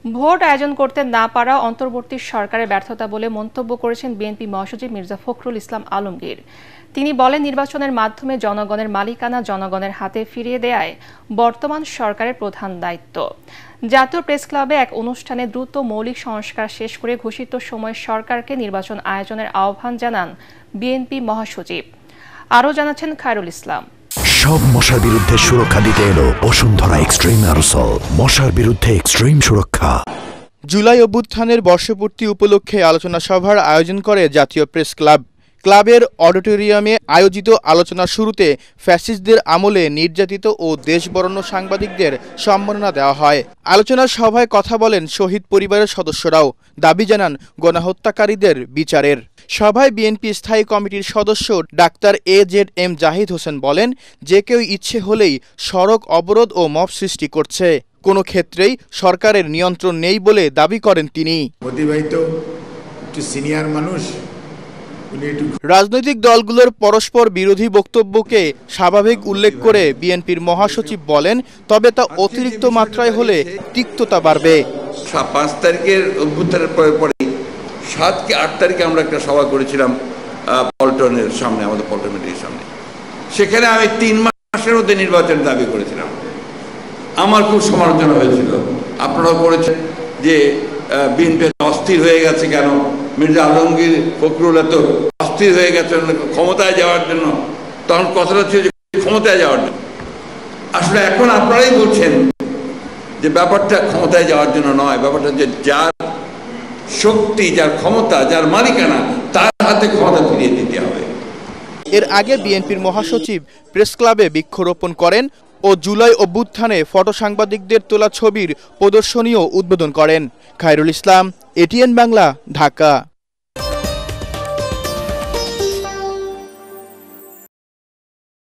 Vote আয়োজন করতে না পারা অন্তর্বর্তী সরকারের ব্যর্থতা বলে মন্তব্য করেছেন বিএনপি মহাসচিব মির্জা ফখরুল ইসলাম আলমগীর। তিনি বলেন, নির্বাচনের মাধ্যমে জনগণের মালিকানা জনগণের হাতে ফিরিয়ে দেয়াই বর্তমান সরকারের প্রধান দায়িত্ব। জাতীয় প্রেস ক্লাবে এক অনুষ্ঠানে দ্রুত মৌলিক সংস্কার শেষ করে ঘোষিত সময়ে সরকারকে নির্বাচন আয়োজনের আহ্বান জানান বিএনপি মহাসচিব। আরও জানাচ্ছেন খায়রুল ইসলাম। সব মশার বিরুদ্ধে সুরক্ষা দিতে এলো বসুন্ধরা এক্সট্রিম অ্যারোসল, মশার বিরুদ্ধে এক্সট্রিম সুরক্ষা। জুলাই অভ্যুত্থানের বর্ষপূর্তি উপলক্ষে আলোচনা সভার আয়োজন করে জাতীয় প্রেস ক্লাব। ক্লাবের অডিটোরিয়ামে আয়োজিত আলোচনা শুরুতে ফ্যাসিস্টদের আমলে নির্যাতিত ও দেশবরেণ্য সাংবাদিকদের সম্মাননা দেওয়া হয়। আলোচনা সভায় কথা বলেন শহীদ পরিবারের সদস্যরাও, দাবি জানান গণহত্যাকারীদের বিচারের। সভায় বিএনপি স্থায়ী কমিটির সদস্য ডাক্তার AZM জাহিদ হোসেন বলেন, যে কেউ ইচ্ছে হলেই সড়ক অবরোধ ও মব সৃষ্টি করছে, কোনো ক্ষেত্রেই সরকারের নিয়ন্ত্রণ নেই বলে দাবি করেন তিনি। সিনিয়র মানুষ, রাজনৈতিক দলগুলোর পরস্পর বিরোধী বক্তব্যকে স্বাভাবিক উল্লেখ করে বিএনপির মহাসচিব বলেন, তবে তা অতিরিক্ত মাত্রায় হলে তিক্ততা বাড়বে। 5 তারিখের অভ্যুত্থানের পরে 7 কি 8 তারিখে আমরা একটা সভা করেছিলাম পল্টনের সামনে, আমাদের পল্টন মিডিয়ার সামনে। সেখানে আমি 3 মাসের মধ্যে নির্বাচন দাবি করেছিলাম। আমার খুব সমালোচনা হয়েছিল, আপনারাও করেছেন যে বিএনপি অস্থির হয়ে গেছে কেন, মির্জা আলমগীর ফখরুল এত অস্থির হয়ে গেছে ক্ষমতায় যাওয়ার জন্য। তখন কথাটা ছিল যে ক্ষমতায় যাওয়ার জন্য। আসলে এখন আপনারাই বলছেন যে ব্যাপারটা ক্ষমতায় যাওয়ার জন্য নয়, ব্যাপারটা যে যার শক্তি, যার ক্ষমতা, যার মালিকানা, তার হাতে ক্ষমতা ফিরিয়ে দিতে হবে। এর আগে বিএনপির মহাসচিব প্রেস ক্লাবে বৃক্ষরোপণ করেন ও জুলাই অভ্যুত্থানে ফটো সাংবাদিকদের তোলা ছবির প্রদর্শনীও উদ্বোধন করেন। খায়রুল ইসলাম, ATN বাংলা, ঢাকা।